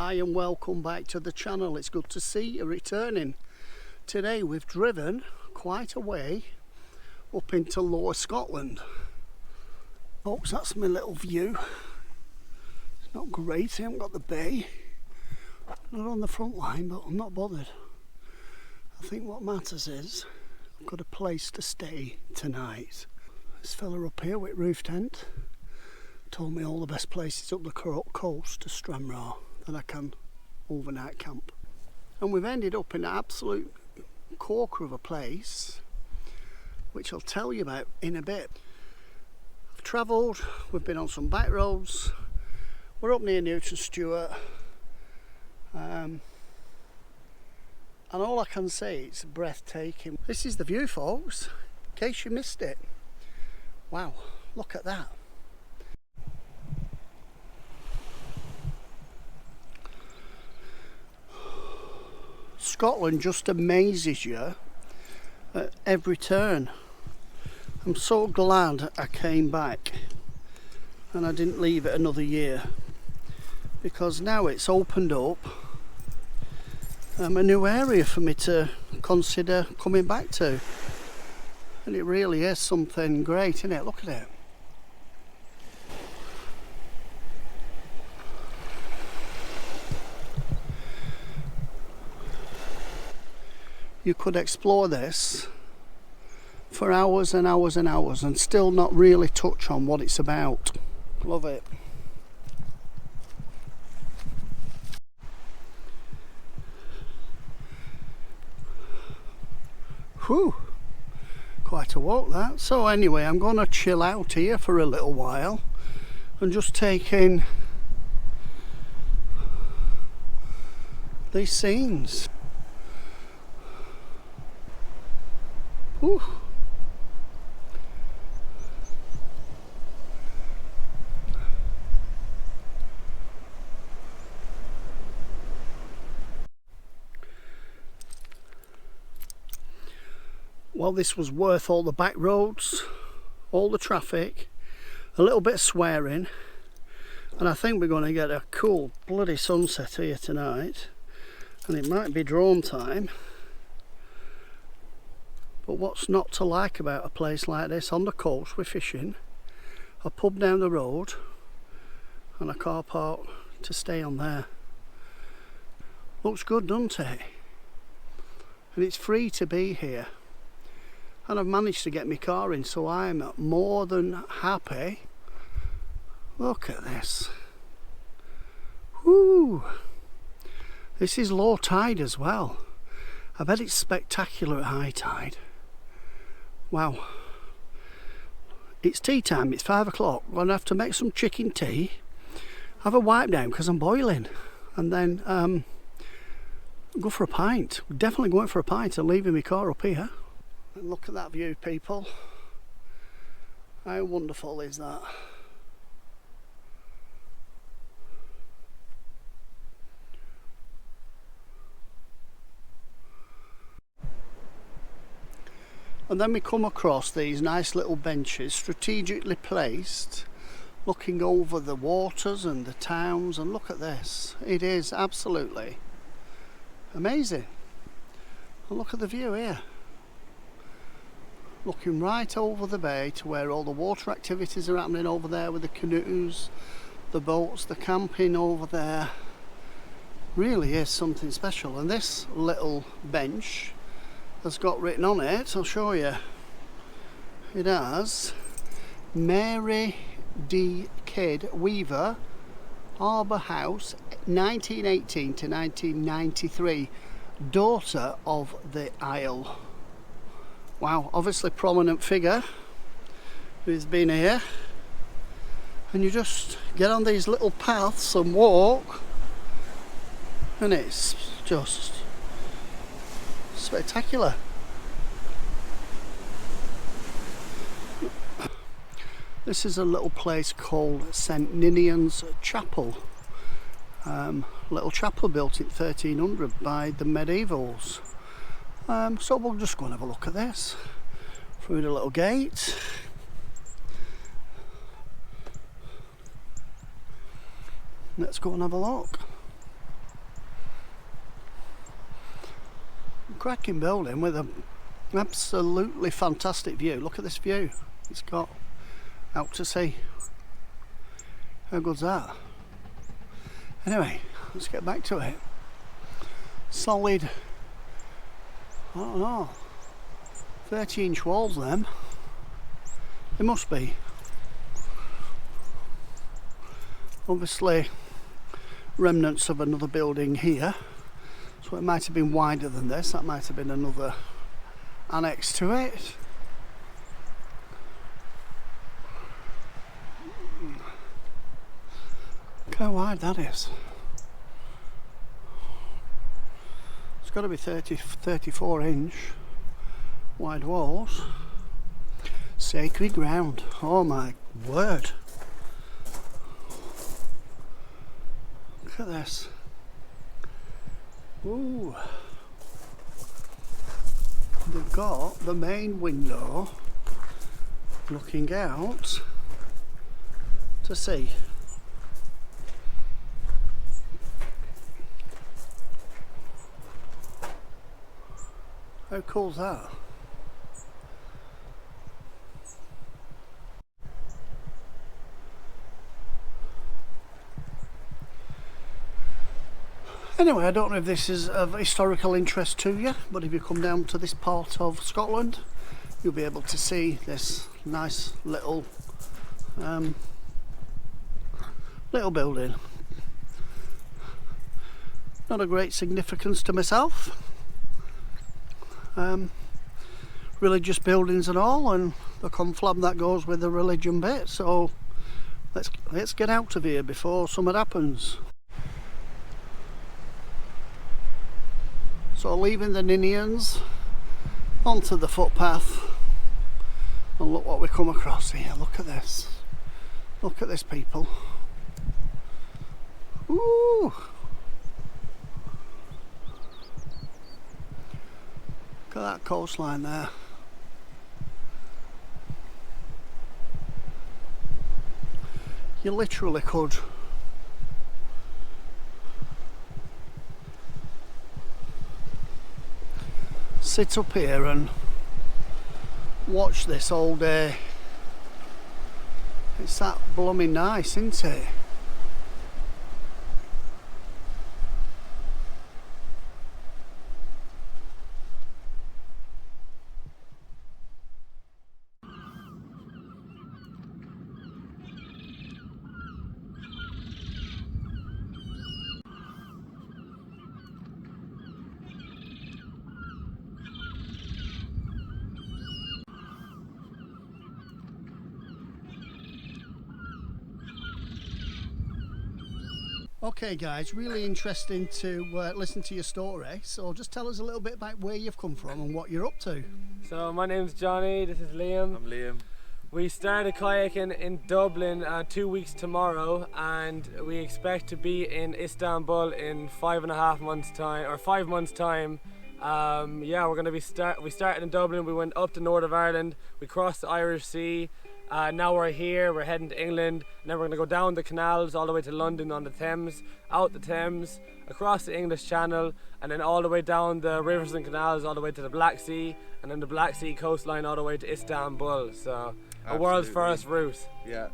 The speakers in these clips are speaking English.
Hi and welcome back to the channel. It's good to see you returning. Today we've driven quite a way up into Lower Scotland. Folks, that's my little view. It's not great, I haven't got the bay. Not on the front line, but I'm not bothered. I think what matters is I've got a place to stay tonight. This fella up here with roof tent told me all the best places up the coast to Stranraer that I can overnight camp. And we've ended up in an absolute corker of a place, which I'll tell you about in a bit. I've travelled, we've been on some back roads, we're up near Newton Stewart, and all I can say, it's breathtaking. This is the view, folks, in case you missed it. Wow, look at that. Scotland just amazes you at every turn. I'm so glad I came back and I didn't leave it another year, because now it's opened up a new area for me to consider coming back to, and it really is something great, isn't it? Look at it. You could explore this for hours and hours and hours and still not really touch on what it's about. Love it. Whew, quite a walk that. So anyway, I'm going to chill out here for a little while and just take in these scenes. Whew. Well, this was worth all the back roads, all the traffic, a little bit of swearing, and I think we're going to get a cool bloody sunset here tonight, and it might be drone time. But what's not to like about a place like this on the coast with fishing, a pub down the road and a car park to stay on there. Looks good, doesn't it? And it's free to be here. And I've managed to get my car in, so I'm more than happy. Look at this. Whoo! This is low tide as well. I bet it's spectacular at high tide. Wow. It's tea time, it's 5 o'clock. I'm going to have to make some chicken tea, have a wipe down because I'm boiling, and then go for a pint. Definitely going for a pint and leaving my car up here. And look at that view, people. How wonderful is that? And then we come across these nice little benches strategically placed, looking over the waters and the towns, and look at this. It is absolutely amazing. And look at the view here. Looking right over the bay to where all the water activities are happening over there with the canoes, the boats, the camping over there. Really is something special. And this little bench has got written on it, I'll show you. It has Mary D. Kidd Weaver, Harbour House, 1918 to 1993, daughter of the Isle. Wow, obviously prominent figure who's been here. And you just get on these little paths and walk, and it's just spectacular. This is a little place called St Ninian's Chapel. Little chapel built in 1300 by the medievals. So we'll just go and have a look at this through the little gate. Let's go and have a look. Cracking building with an absolutely fantastic view. Look at this view it's got out to sea. How good's that? Anyway, let's get back to it. Solid, I don't know, 30-inch walls them. They must be. Obviously remnants of another building here, so it might have been wider than this. That might have been another annex to it. Look how wide that is. It's got to be 34-inch wide walls. Sacred ground. Oh my word. Look at this. Ooh. They've got the main window looking out to sea. How cool's that? Anyway, I don't know if this is of historical interest to you, but if you come down to this part of Scotland, you'll be able to see this nice little building. Not a great significance to myself. Religious buildings and all, and the conflab that goes with the religion bit. So let's get out of here before something happens. So leaving the Ninians onto the footpath, and look what we come across here. Look at this. Look at this, people. Ooh. Look at that coastline there. You literally could sit up here and watch this all day. It's that blooming nice, isn't it? Okay guys, really interesting to listen to your story, so just tell us a little bit about where you've come from and what you're up to. So my name's Johnny, this is Liam. I'm Liam. We started kayaking in Dublin 2 weeks tomorrow, and we expect to be in Istanbul in 5.5 months time, or 5 months time. Yeah, we're going to be we started in Dublin, we went up to north of Ireland, we crossed the Irish Sea. Now we're here, we're heading to England, and then we're going to go down the canals all the way to London on the Thames, out the Thames, across the English Channel, and then all the way down the rivers and canals all the way to the Black Sea, and then the Black Sea coastline all the way to Istanbul. So a world's first route. Yeah.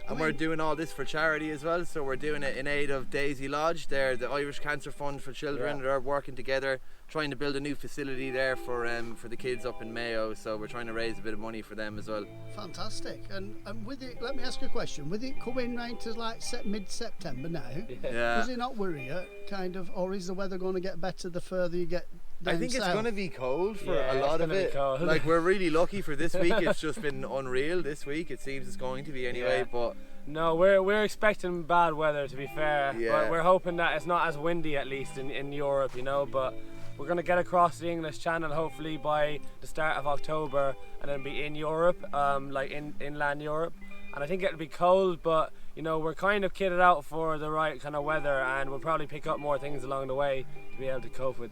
And we're doing all this for charity as well, so we're doing it in aid of Daisy Lodge. They're the Irish Cancer Fund for Children. Yeah. They're working together, trying to build a new facility there for the kids up in Mayo, so we're trying to raise a bit of money for them as well. Fantastic. And with it, let me ask you a question, with it coming right to like mid-September now, does it not worry you, kind of, or is the weather going to get better the further you get down I think south? It's going to be cold for a lot of it. Like, we're really lucky for this week. It's just been unreal this week. It seems it's going to be anyway, but no, we're expecting bad weather, to be fair. Yeah. But we're hoping that it's not as windy, at least in Europe, you know. But we're going to get across the English Channel hopefully by the start of October, and then be in Europe, like inland Europe. And I think it'll be cold, but you know, we're kind of kitted out for the right kind of weather, and we'll probably pick up more things along the way to be able to cope with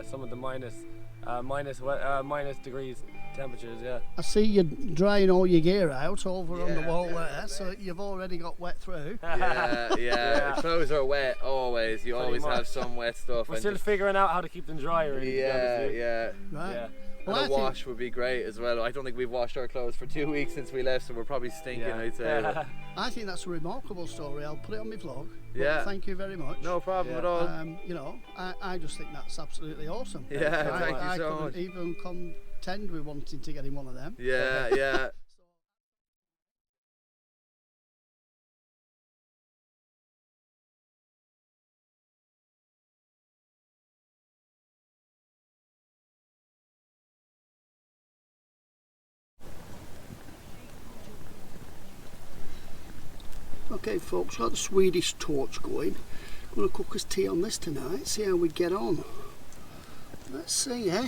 some of the minus minus degrees temperatures. Yeah. I see you drying all your gear out over on the Yeah, wall yeah, there, so you've already got wet through. Yeah. The clothes are wet always. You Pretty always much. have some wet stuff. We're and still just- figuring out how to keep them dry. Really. To be honest Yeah, with you. yeah. Right. Yeah. Well, And I a think, wash would be great as well. I don't think we've washed our clothes for 2 weeks since we left, so we're probably stinking, Yeah. I'd say. but- I think that's a remarkable story. I'll put it on my vlog. But Yeah. thank you very much. No problem Yeah. at all. You know, I just think that's absolutely awesome. Yeah, thank you I so couldn't much. even contend with wanting to get in one of them. Yeah, yeah. Okay folks, got the Swedish torch going. Going to cook us tea on this tonight, see how we get on. Let's see, eh?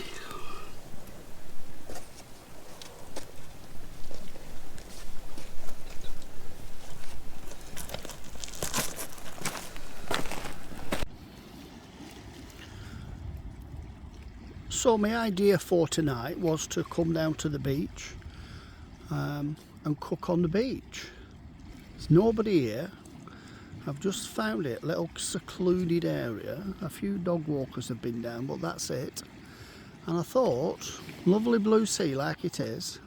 So my idea for tonight was to come down to the beach and cook on the beach. There's nobody here. I've just found it, little secluded area. A few dog walkers have been down, but that's it. And I thought, lovely blue sea like it is,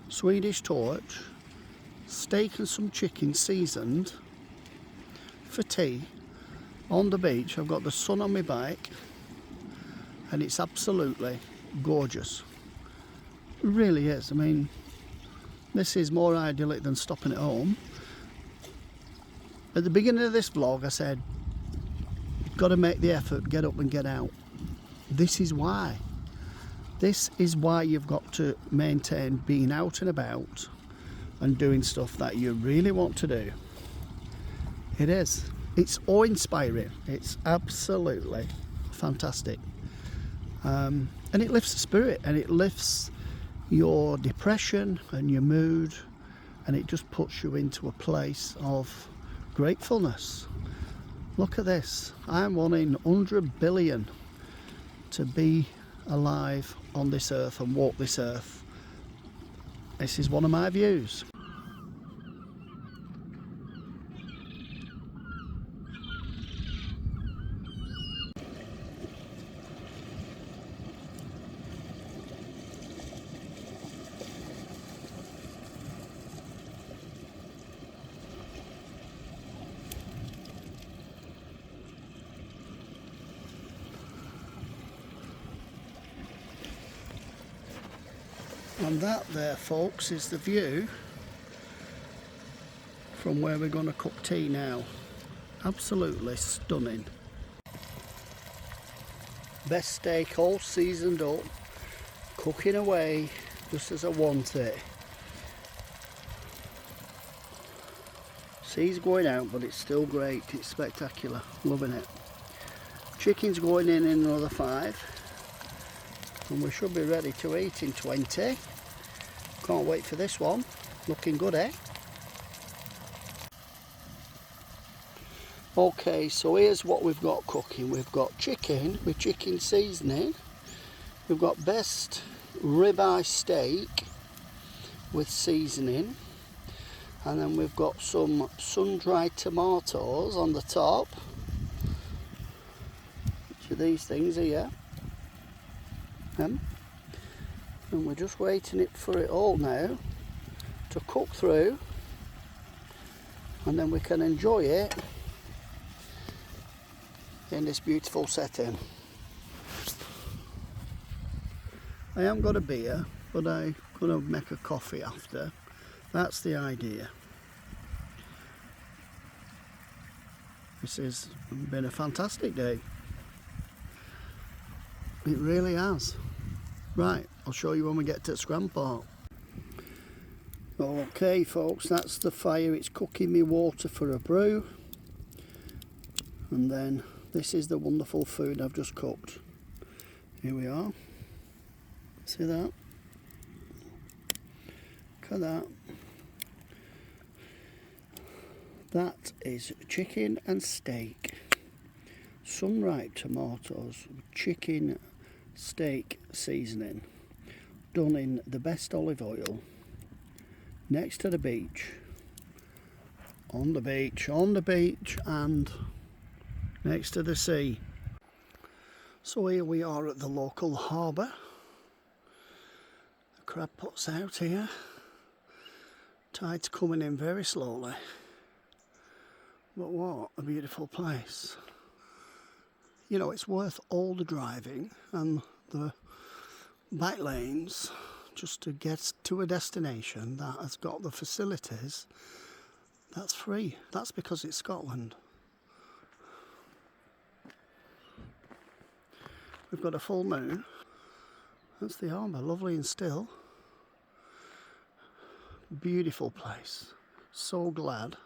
Swedish torch, steak and some chicken seasoned for tea on the beach. I've got the sun on my bike and it's absolutely gorgeous. It really is. I mean, this is more idyllic than stopping at home. At the beginning of this vlog I said, got to make the effort, get up and get out. This is why. This is why you've got to maintain being out and about and doing stuff that you really want to do. It is. It's awe-inspiring. It's absolutely fantastic. And it lifts the spirit and it lifts your depression and your mood, and it just puts you into a place of gratefulness. Look at this. I'm 1 in 100 billion to be alive on this earth and walk this earth. This is one of my views. And that there folks is the view from where we're going to cook tea now. Absolutely stunning. Best steak all seasoned up, cooking away just as I want it. Sea's going out but it's still great, it's spectacular, loving it. Chicken's going in another 5 and we should be ready to eat in 20. Can't wait for this one, looking good, eh? Okay, so here's what we've got cooking. We've got chicken with chicken seasoning. We've got best ribeye steak with seasoning. And then we've got some sun-dried tomatoes on the top. Each of these things here. And we're just waiting for it all now to cook through. And then we can enjoy it in this beautiful setting. I haven't got a beer, but I'm going to make a coffee after. That's the idea. This has been a fantastic day. It really has. Right, I'll show you when we get to Scram Park. Okay folks, that's the fire. It's cooking me water for a brew. And then this is the wonderful food I've just cooked. Here we are. See that? Look at that. That is chicken and steak. Sun-ripe tomatoes, chicken steak seasoning, done in the best olive oil, next to the beach, on the beach, and next to the sea. So here we are at the local harbour. The crab pot's out here. Tide's coming in very slowly. But what a beautiful place. You know, it's worth all the driving and the back lanes just to get to a destination that has got the facilities that's free. That's because it's Scotland. We've got a full moon. That's the harbour, lovely and still. Beautiful place. So glad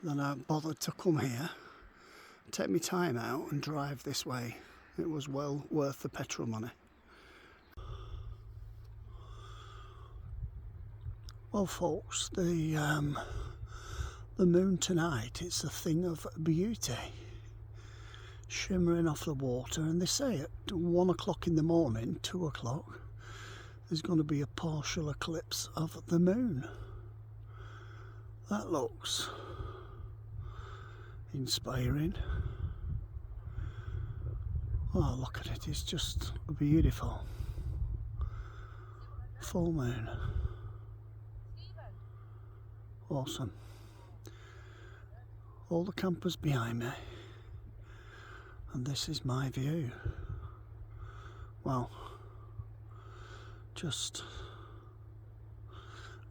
that I bothered to come here, take my time out and drive this way. It was well worth the petrol money. Well folks, the moon tonight, it's a thing of beauty, shimmering off the water, and they say at 1 o'clock in the morning, 2 o'clock, there's going to be a partial eclipse of the moon. That looks inspiring. Oh, look at it, it's just beautiful. Full moon. Awesome. All the campers behind me, and this is my view. Well, just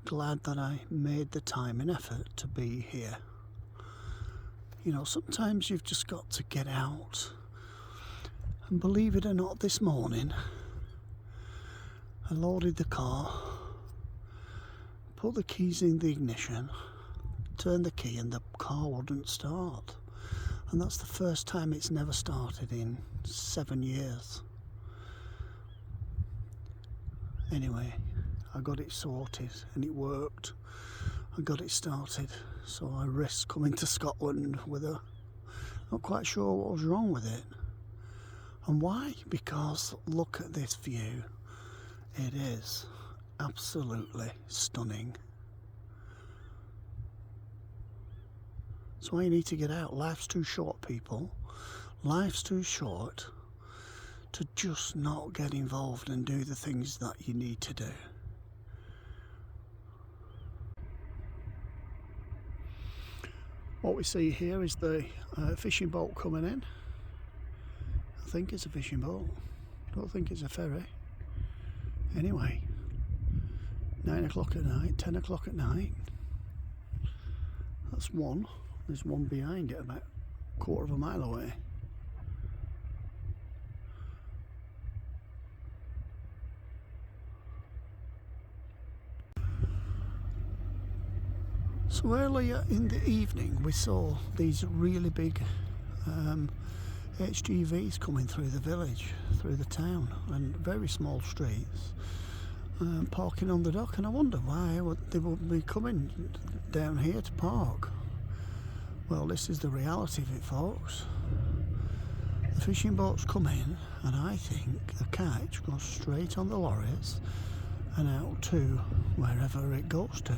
glad that I made the time and effort to be here. You know, sometimes you've just got to get out, and believe it or not, this morning I loaded the car, put the keys in the ignition, turned the key, and the car wouldn't start. And that's the first time it's never started in 7 years. Anyway, I got it sorted and it worked. I got it started, so I risked coming to Scotland with a... not quite sure what was wrong with it. And why? Because look at this view. It is absolutely stunning. That's why you need to get out. Life's too short, people. Life's too short to just not get involved and do the things that you need to do. What we see here is the fishing boat coming in. I think it's a fishing boat. I don't think it's a ferry. Anyway, 9 o'clock at night, 10 o'clock at night. That's one. There's one behind it about a quarter of a mile away. So earlier in the evening we saw these really big HGVs coming through the village, through the town, and very small streets, parking on the dock, and I wonder why they would be coming down here to park. Well, this is the reality of it, folks. The fishing boats come in, and I think the catch goes straight on the lorries and out to wherever it goes to.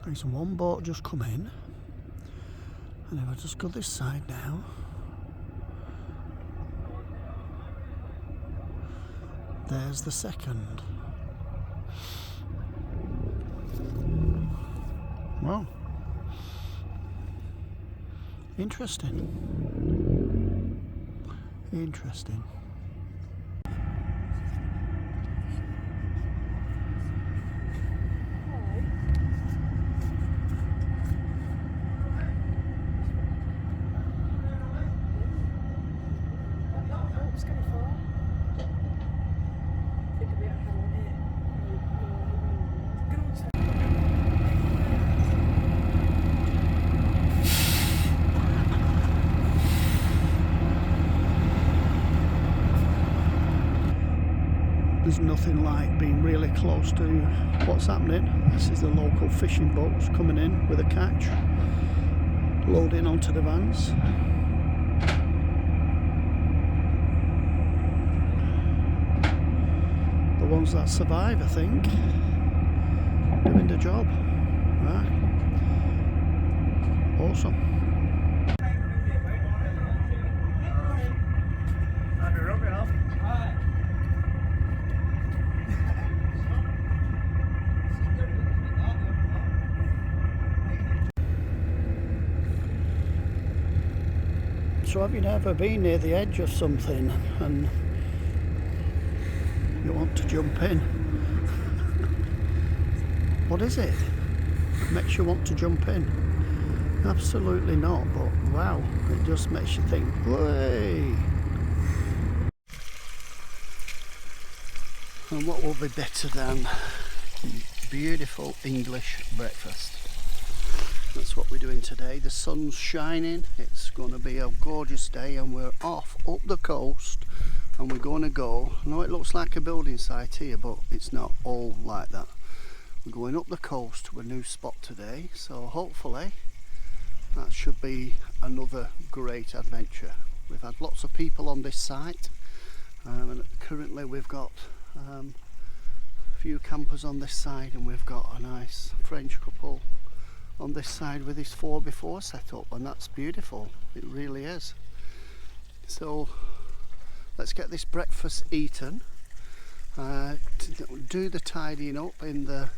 There's one boat just come in, and if I just go this side now, there's the second. Well, interesting. Interesting. There's nothing like being really close to what's happening. This is the local fishing boats coming in with a catch, loading onto the vans. ones that survive, I think. Doing the job. Right. Awesome. So have you ever been near the edge of something and you want to jump in? What is it that makes you want to jump in? Absolutely not, but wow, it just makes you think, way. And what will be better than beautiful English breakfast? That's what we're doing today. The sun's shining, it's going to be a gorgeous day, and we're off up the coast and we're going to go. I know it looks like a building site here, but it's not all like that. We're going up the coast to a new spot today, so hopefully that should be another great adventure. We've had lots of people on this site, and currently we've got a few campers on this side, and we've got a nice French couple on this side with his 4x4 setup, and that's beautiful. It really is. So let's get this breakfast eaten, do the tidying up in the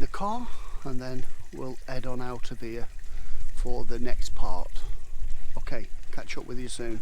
car, and then we'll head on out of here for the next part. Okay, catch up with you soon.